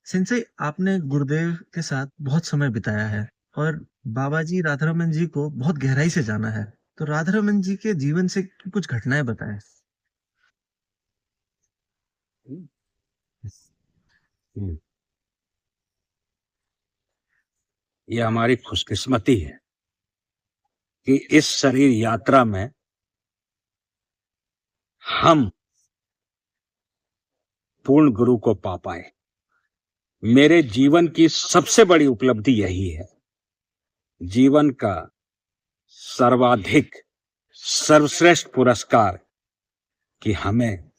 सिंसे आपने गुरुदेव के साथ बहुत समय बिताया है और बाबा जी राधारमण जी को बहुत गहराई से जाना है। तो राधारमण जी के जीवन से कुछ घटनाएँ बताएँ। हम्म, हम्म। ये हमारी खुशकिस्मती है कि इस शरीर यात्रा में हम पूर्ण गुरु को पा पाए। मेरे जीवन की सबसे बड़ी उपलब्धि यही है। जीवन का सर्वाधिक सर्वश्रेष्ठ पुरस्कार कि हमें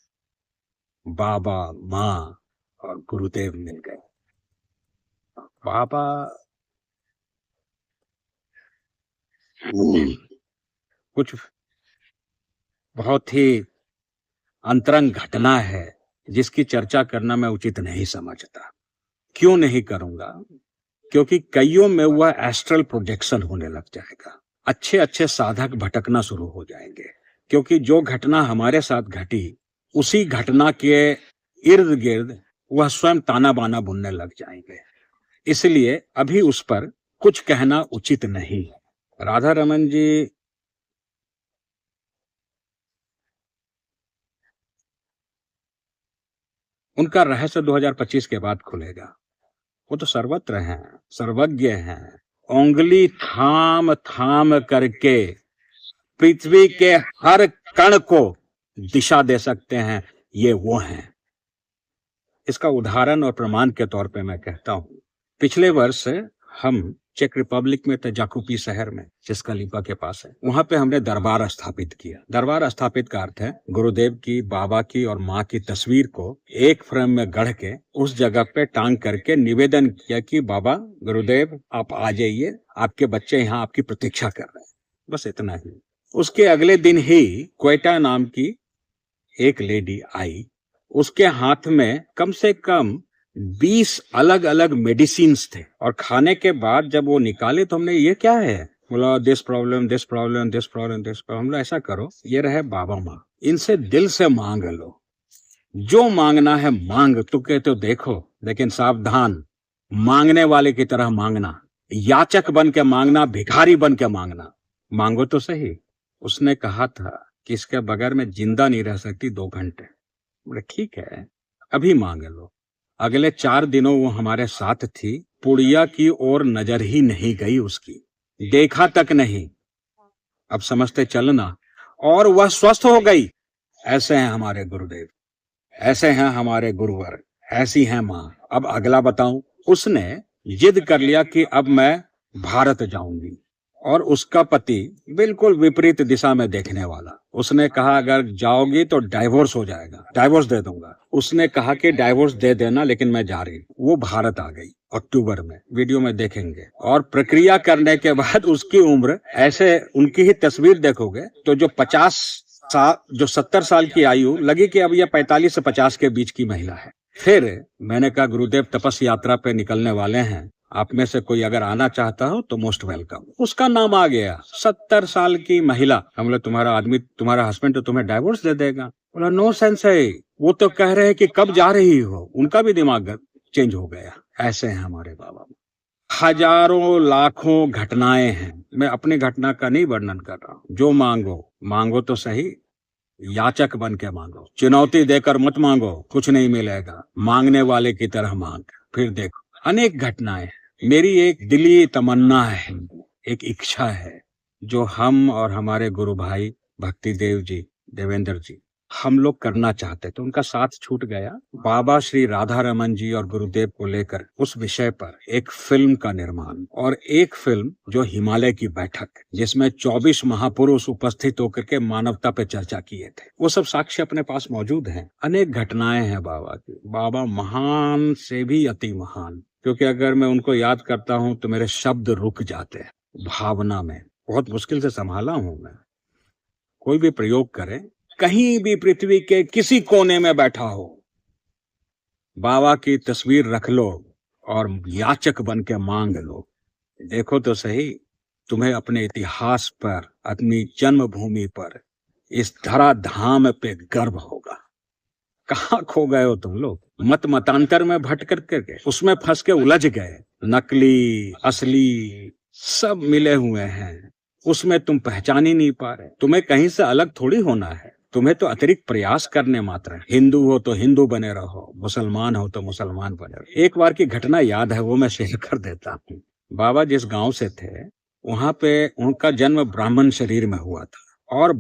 बाबा, माँ और गुरुदेव मिल गए। बाबा कुछ बहुत ही अंतरंग घटना है जिसकी चर्चा करना मैं उचित नहीं समझता। क्यों नहीं करूंगा? क्योंकि कईयों में वह एस्ट्रल प्रोजेक्शन होने लग जाएगा। अच्छे अच्छे साधक भटकना शुरू हो जाएंगे, क्योंकि जो घटना हमारे साथ घटी उसी घटना के इर्द गिर्द वह स्वयं ताना बाना बुनने लग जाएंगे। इसलिए अभी उस पर कुछ कहना उचित नहीं है। राधा रमन जी उनका रहस्य 2025 के बाद खुलेगा। वो तो सर्वत्र हैं, सर्वज्ञ हैं। उंगली थाम थाम करके पृथ्वी के हर कण को दिशा दे सकते हैं। ये वो हैं। इसका उदाहरण और प्रमाण के तौर पे मैं कहता हूं, पिछले वर्ष हम चेक रिपब्लिक में थे, जाकुपी शहर में, जिसका लिपा के पास है। वहां पे हमने दरबार स्थापित किया। दरबार स्थापित का अर्थ है गुरुदेव की, बाबा की और माँ की तस्वीर को एक फ्रेम में गढ़ के उस जगह पे टांग करके निवेदन किया कि बाबा गुरुदेव आप आ जाइए, आपके बच्चे यहाँ आपकी प्रतीक्षा कर रहे हैं। बस इतना ही। उसके अगले दिन ही क्वेटा नाम की एक लेडी आई। उसके हाथ में कम से कम 20 अलग अलग मेडिसिन्स थे, और खाने के बाद जब वो निकाले तो हमने, ये क्या है? बोला this problem, this problem, this problem, this problem. हमने, ऐसा करो, ये रहे बाबा माँ, इनसे दिल से मांग लो। जो मांगना है मांग, तुके तो देखो, लेकिन सावधान, मांगने वाले की तरह मांगना। याचक बन के मांगना, भिखारी बन के मांगना। मांगो तो सही। उसने कहा था कि इसके बगैर मैं जिंदा नहीं रह सकती 2 घंटे। बोले ठीक है, अभी मांग लो। अगले 4 दिनों वो हमारे साथ थी। पुड़िया की ओर नजर ही नहीं गई उसकी, देखा तक नहीं। अब समझते चलना। और वह स्वस्थ हो गई। ऐसे हैं हमारे गुरुदेव, ऐसे हैं हमारे गुरुवर, ऐसी हैं माँ। अब अगला बताऊं। उसने जिद कर लिया कि अब मैं भारत जाऊंगी, और उसका पति बिल्कुल विपरीत दिशा में देखने वाला। उसने कहा अगर जाओगी तो डाइवोर्स हो जाएगा, डाइवोर्स दे दूंगा। उसने कहा कि डाइवोर्स दे देना, लेकिन मैं जा रही हूं। वो भारत आ गई अक्टूबर में, वीडियो में देखेंगे। और प्रक्रिया करने के बाद उसकी उम्र, ऐसे उनकी ही तस्वीर देखोगे तो जो 70 साल की आयु लगी कि अब यह 45 से 50 के बीच की महिला है। फिर मैंने कहा गुरुदेव तपस यात्रा पे निकलने वाले हैं, आप में से कोई अगर आना चाहता हो तो मोस्ट वेलकम। उसका नाम आ गया, 70 साल की महिला। हम बोले तुम्हारा आदमी, तुम्हारा हस्बैंड तो तुम्हें डाइवोर्स दे देगा। बोला नो सेंस है, वो तो कह रहे हैं कि कब जा रही हो। उनका भी दिमाग चेंज हो गया। ऐसे हैं हमारे बाबा। हजारों लाखों घटनाएं हैं। मैं अपनी घटना का नहीं वर्णन कर रहा हूं। जो मांगो, मांगो तो सही, याचक बन के मांगो। चुनौती देकर मत मांगो, कुछ नहीं मिलेगा। मांगने वाले की तरह मांग, फिर देखो। अनेक घटनाएं। मेरी एक दिली तमन्ना है, एक इच्छा है, जो हम और हमारे गुरु भाई भक्ति देव जी, देवेंद्र जी, हम लोग करना चाहते थे, उनका साथ छूट गया। बाबा श्री राधा रमन जी और गुरुदेव को लेकर उस विषय पर एक फिल्म का निर्माण, और एक फिल्म जो हिमालय की बैठक, जिसमें 24 महापुरुष उपस्थित होकर के मानवता पे चर्चा किए थे। वो सब साक्ष्य अपने पास मौजूद हैं। अनेक घटनाएं हैं बाबा की। बाबा महान से भी अति महान, क्योंकि अगर मैं उनको याद करता हूं तो मेरे शब्द रुक जाते हैं भावना में। बहुत मुश्किल से संभाला हूं मैं। कोई भी प्रयोग करें, कहीं भी पृथ्वी के किसी कोने में बैठा हो, बाबा की तस्वीर रख लो और याचक बन के मांग लो। देखो तो सही, तुम्हें अपने इतिहास पर, अपनी जन्मभूमि पर, इस धरा धाम पे गर्व होगा। कहाँ खो गए हो तुम लोग? मत मतांतर में भटक करके उसमें फंस के उलझ गए। नकली असली सब मिले हुए हैं, उसमें तुम पहचान ही नहीं पा रहे। तुम्हें कहीं से अलग थोड़ी होना है, तुम्हें तो अतिरिक्त प्रयास करने मात्र है। हिंदू हो तो हिंदू बने रहो, मुसलमान हो तो मुसलमान बने रहो। एक बार की घटना याद है, वो मैं शेयर कर देता हूँ। बाबा जिस गांव से थे वहां पे उनका जन्म ब्राह्मण शरीर में हुआ था और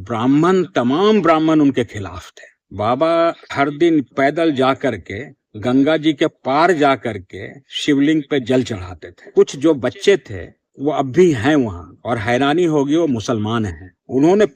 तमाम ब्राह्मण उनके खिलाफ थे। बाबा हर दिन पैदल जा करके गंगा जी के पार जा करके शिवलिंग पे जल चढ़ाते थे। कुछ जो बच्चे थे वो अब भी हैं वहां, और हैरानी होगी वो मुसलमान हैं। उन्होंने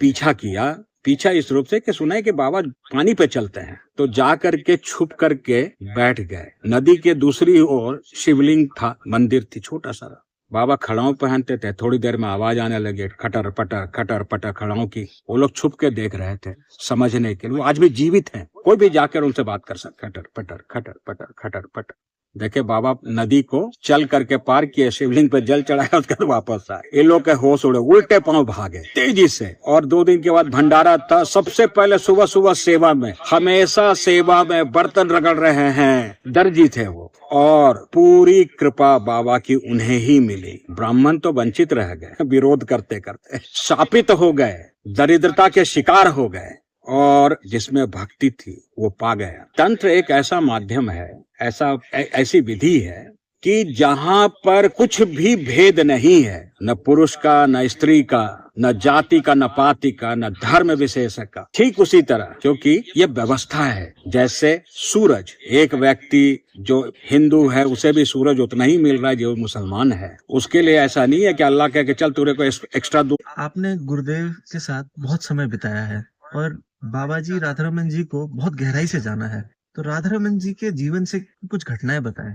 पीछा इस रूप से कि सुना है कि बाबा पानी पे चलते हैं, तो जा करके छुप करके बैठ गए। नदी के दूसरी ओर शिवलिंग था, मंदिर थी छोटा सा। बाबा खड़ाऊ पहनते थे, थोड़ी देर में आवाज आने लगे खटर पटर खड़ाऊ की। वो लोग छुप के देख रहे थे समझने के लिए। वो आज भी जीवित हैं, कोई भी जाकर उनसे बात कर सकता। खटर पटर। देखे बाबा नदी को चल करके पार किए, शिवलिंग पे जल चढ़ाया, उसके बाद वापस आए। ये लोग के होश उड़े, उल्टे पांव भागे तेजी से। और 2 दिन के बाद भंडारा था। सबसे पहले सुबह सेवा में, हमेशा सेवा में बर्तन रगड़ रहे हैं। दर्जी थे वो, और पूरी कृपा बाबा की उन्हें ही मिली। ब्राह्मण तो वंचित रह गए, विरोध करते करते शापित हो गए, दरिद्रता के शिकार हो गए, और जिसमें भक्ति थी वो पा गया। तंत्र एक ऐसा माध्यम है, ऐसी विधि है कि जहां पर कुछ भी भेद नहीं है, न पुरुष का, न स्त्री का, न जाति का, न पाति का, न धर्म विशेष का। ठीक उसी तरह, क्योंकि ये व्यवस्था है। जैसे सूरज, एक व्यक्ति जो हिंदू है उसे भी सूरज उतना ही मिल रहा है जो मुसलमान है। उसके लिए ऐसा नहीं है कि अल्लाह कहे कि चल तुरे को एक्स्ट्रा दो। आपने गुरुदेव के साथ बहुत समय बिताया है और बाबा जी राधारमण जी को बहुत गहराई से जाना है, तो राधारमण जी के जीवन से कुछ घटनाएं बताएं।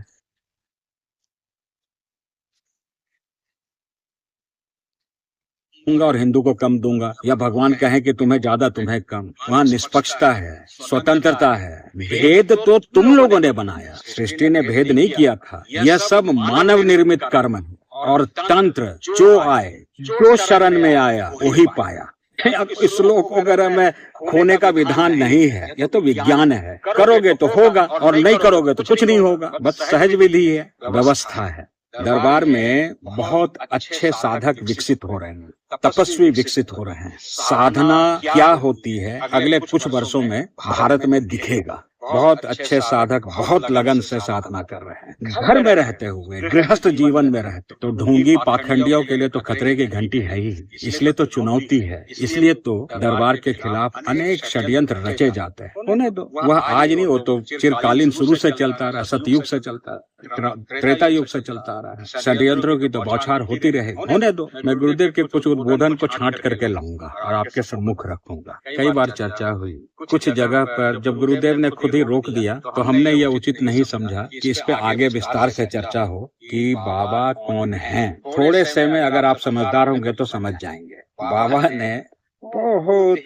दूंगा और हिंदू को कम दूंगा, या भगवान कहें कि तुम्हें ज्यादा तुम्हें कम। वहाँ निष्पक्षता है, स्वतंत्रता है। भेद तो तुम लोगों ने बनाया, सृष्टि ने भेद नहीं किया था। यह सब मानव निर्मित कर्म है। और तंत्र जो आए, जो शरण में आया वही पाया। श्लोक वगैरह में खोने का विधान नहीं है, यह तो विज्ञान है। करोगे तो होगा और नहीं करोगे तो कुछ नहीं होगा। बस सहज विधि है, व्यवस्था है। दरबार में बहुत अच्छे साधक विकसित हो रहे हैं, तपस्वी विकसित हो रहे हैं। साधना क्या होती है अगले कुछ वर्षों में भारत में दिखेगा। बहुत अच्छे साधक बहुत लगन से साधना कर रहे हैं। घर में रहते हुए, गृहस्थ जीवन में रहते, तो ढोंगी पाखंडियों के लिए तो खतरे की घंटी है ही। इसलिए तो चुनौती है, इसलिए तो दरबार के खिलाफ अनेक षड्यंत्र रचे जाते हैं। होने दो, वह आज नहीं, वो तो चिरकालीन शुरू से चलता रहा, सतयुग से चलता रहा, त्रेता युग से चलता रहा है। षड्यंत्रों की तो बौछार होती रहेगी। होने दो, मैं गुरुदेव के कुछ उद्बोधन को छांट करके लाऊंगा और आपके सम्मुख रखूंगा। कई बार चर्चा हुई, कुछ जगह पर जब गुरुदेव ने खुद ही रोक दिया तो हमने यह उचित नहीं समझा कि इस पे आगे विस्तार से चर्चा हो कि बाबा कौन हैं। थोड़े से में अगर आप समझदार होंगे तो समझ जाएंगे। बाबा ने बहुत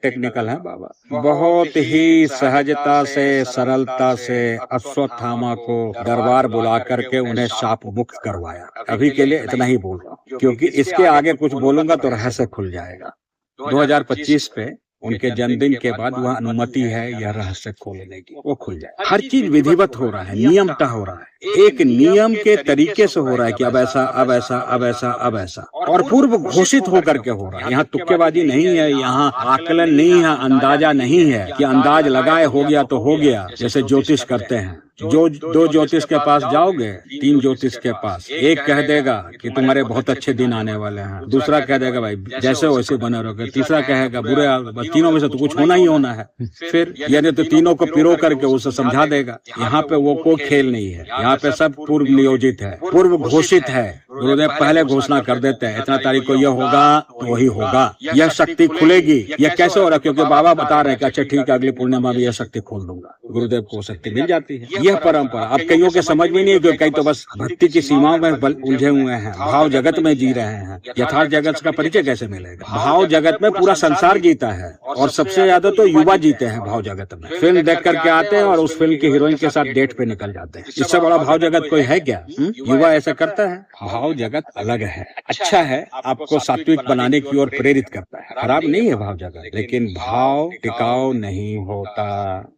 टेक्निकल है बाबा, बहुत ही सहजता से, सरलता से अश्वत्थामा को दरबार बुला करके उन्हें शाप मुक्त करवाया। अभी के लिए इतना ही बोल रहा हूँ, क्योंकि इसके आगे कुछ बोलूंगा तो रहस्य खुल जाएगा। 2025 पे उनके जन्मदिन के बाद वह अनुमति है यह रहस्य खोलने की, वो खुल जाए। हर चीज विधिवत हो रहा है, नियमतः हो रहा है, एक नियम के तरीके से हो रहा है कि अब ऐसा, अब ऐसा, अब ऐसा, अब ऐसा, और पूर्व घोषित होकर के हो रहा है। यहाँ तुक्केबाजी नहीं है, यहाँ आकलन नहीं है, अंदाजा नहीं है कि अंदाज लगाए हो गया तो हो गया, जैसे ज्योतिष करते हैं। जो 2 ज्योतिष के पास जाओगे, 3 ज्योतिष के पास, एक कह देगा कि तुम्हारे बहुत अच्छे दिन आने वाले हैं, दूसरा कह देगा भाई जैसे वैसे बने रहोगे, तीसरा कहेगा बुरे, तीनों में से तो कुछ होना ही होना है। फिर यानी तो तीनों को पिरो करके उसे समझा देगा। यहाँ पे वो कोई खेल नहीं है, यहाँ पे सब पूर्व नियोजित है, पूर्व घोषित है। गुरुदेव पहले घोषणा कर देते हैं, इतना तारीख को यह होगा तो वही होगा, यह शक्ति खुलेगी। यह कैसे हो रहा है? क्योंकि बाबा बता रहे हैं कि अच्छा ठीक है, अगली पूर्णिमा में यह शक्ति खोल दूंगा। गुरुदेव को शक्ति मिल जाती है। यह परंपरा अब कईयों के समझ में नहीं है, कई तो बस भक्ति की सीमाओं में उलझे हुए हैं, भाव जगत में जी रहे हैं। यथार्थ जगत का परिचय कैसे मिलेगा? भाव जगत में पूरा संसार जीता है और सबसे ज्यादा तो युवा जीते हैं भाव जगत में। फिल्म देख करके आते हैं और उस फिल्म की हीरोइन के साथ डेट पे निकल जाते हैं। इससे बड़ा भाव जगत कोई है क्या? युवा ऐसा करता है। भाव जगत अलग है, अच्छा है, आपको सात्विक बनाने की ओर प्रेरित करता है, खराब नहीं है भाव जगत। लेकिन भाव टिकाऊ नहीं होता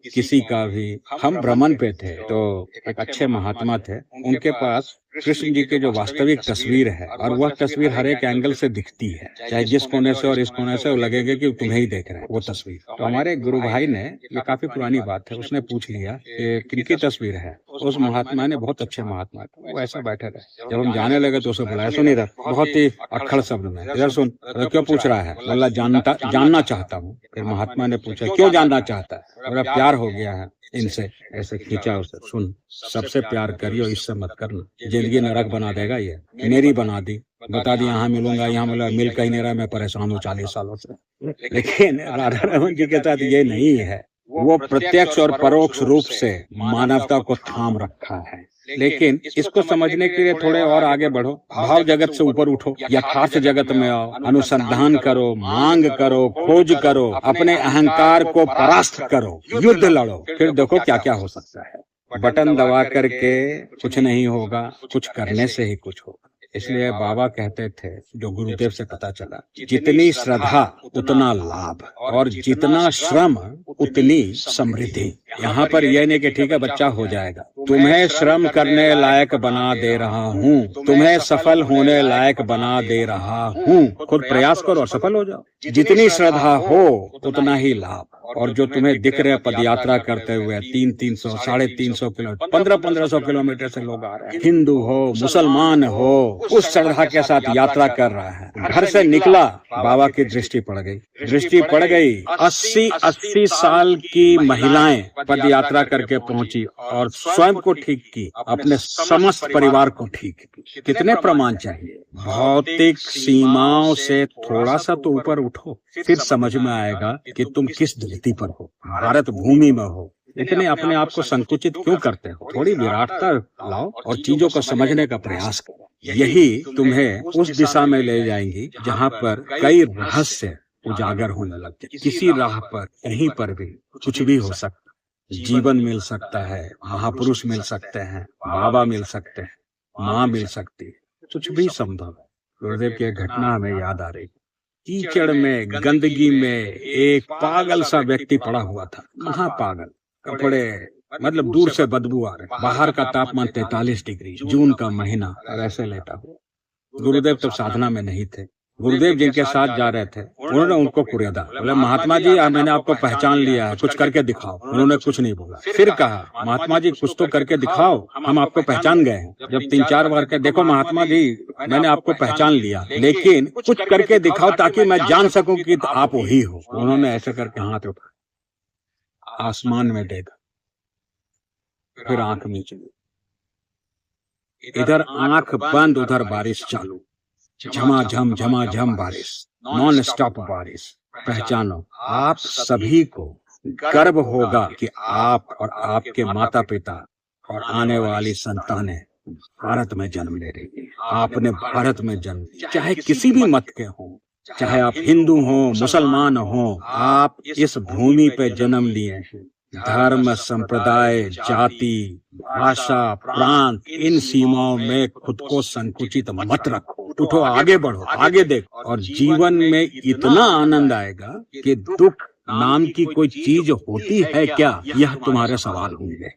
किसी का भी। हम भ्रमण पे थे तो एक अच्छे महात्मा थे, उनके पास कृष्ण जी की जो वास्तविक तस्वीर है और वह तस्वीर हर एक एंगल से दिखती है, चाहे जिस कोने से और इस कोने से, वो लगेगा कि तुम्हें ही देख रहे हैं वो तस्वीर। तो हमारे गुरु भाई ने, ये काफी पुरानी बात है, उसने पूछ लिया कि किनकी तस्वीर है। उस महात्मा ने, बहुत अच्छे महात्मा थे, वो ऐसा बैठे रहे। जब हम जाने लगे तो उसे बुलाया, सुनी रहा, बहुत ही अक्खड़ शब्द में, इधर सुन। क्यों पूछ रहा है? बोला जानना चाहता हूँ। फिर महात्मा ने पूछा, क्यों जानना चाहता है? बोला प्यार हो गया है इनसे। ऐसे खींचा उसे, सुन, सबसे प्यार करियो, इससे मत करना, जिंदगी नरक बना देगा। ये मेरी बना दी, बता दी यहाँ मिलूंगा, यहाँ मिलूंगा, मिल कहीं नहीं रहा, मैं परेशान हूँ 40 सालों से। लेकिन राधा रमन जी के साथ ये नहीं है, वो प्रत्यक्ष और परोक्ष रूप से मानवता को थाम रखा है। लेकिन इसको समझने के लिए थोड़े और आगे बढ़ो, भाव जगत से ऊपर उठो, यथार्थ जगत में आओ, अनुसंधान करो, मांग करो, खोज करो, अपने अहंकार को परास्त करो, युद्ध लड़ो, फिर देखो क्या क्या हो सकता है। बटन दबा करके कुछ नहीं होगा, कुछ करने से ही कुछ होगा। इसलिए बाबा कहते थे, जो गुरुदेव से पता चला, जितनी श्रद्धा उतना लाभ और जितना श्रम उतनी समृद्धि। यहाँ पर यह नहीं कि ठीक है बच्चा हो जाएगा, तुम्हें श्रम करने लायक बना दे रहा हूँ, तुम्हें सफल होने लायक बना दे रहा हूँ। खुद प्रयास करो और सफल हो जाओ। जितनी श्रद्धा हो उतना ही लाभ। और जो तुम्हें दिख रहे पदयात्रा करते हुए 300-300, 350 किलोमीटर, 1500 किलोमीटर से लोग आ रहे हैं, हिंदू हो मुसलमान हो, उस श्रद्धा के साथ यात्रा कर रहा है। घर से निकला, बाबा की दृष्टि पड़ गई। 80 साल की महिलाएं पद यात्रा करके पहुंची और स्वयं को ठीक की, अपने समस्त परिवार को ठीक की। कितने प्रमाण चाहिए? भौतिक सीमाओं से थोड़ा सा तो ऊपर उठो, फिर समझ में आएगा कि तुम किस धरती पर हो, भारत भूमि में हो। इतने अपने आप को संकुचित क्यों करते हो? थोड़ी विराटता लाओ और चीजों को समझने का प्रयास करो। यही तुम्हें उस दिशा में ले जाएंगी जहाँ पर कई रहस्य उजागर होने लगते। किसी राह पर कहीं पर भी कुछ भी हो सकता, जीवन मिल सकता है, महापुरुष मिल सकते हैं, बाबा मिल सकते हैं, माँ मिल सकती है, कुछ भी संभव है। गुरुदेव की एक घटना हमें याद आ रही। कीचड़ में, गंदगी में एक पागल सा व्यक्ति पड़ा हुआ था, महापागल, कपड़े मतलब दूर से बदबू आ रहे, बाहर का तापमान 43 डिग्री, जून का महीना, और ऐसे लेटा हुआ। गुरुदेव तब साधना में नहीं थे। गुरुदेव जिनके साथ जा रहे थे उन्होंने उनको कुरेदा, बोले महात्मा जी मैंने आपको पहचान लिया है, कुछ करके दिखाओ। उन्होंने कुछ नहीं बोला। फिर कहा, महात्मा जी कुछ तो करके दिखाओ, हम आपको पहचान गए हैं। जब 3-4 बार कहे, देखो महात्मा जी मैंने आपको पहचान लिया, लेकिन कुछ करके दिखाओ ताकि मैं जान सकूं कि आप वही हो। उन्होंने ऐसे करके हाथ उठा, आसमान में देखा, फिर आंख मीची, इधर आंख बंद उधर बारिश चालू, झमाझम बारिश, नॉन स्टॉप बारिश। पहचानो, आप सभी को गर्व होगा कि आप और आपके माता पिता और आने वाली संतानें भारत में जन्म ले रही है। आपने भारत में जन्म लिया, चाहे किसी भी मत के हों, चाहे आप हिंदू हो मुसलमान हो, आप इस भूमि पे जन्म लिए हैं। धर्म, संप्रदाय, जाति, भाषा, प्रांत, इन सीमाओं में खुद को संकुचित मत रखो। उठो, आगे बढ़ो, आगे देखो, और जीवन में इतना आनंद आएगा कि दुख नाम की कोई चीज होती है क्या, यह तुम्हारे सवाल होंगे।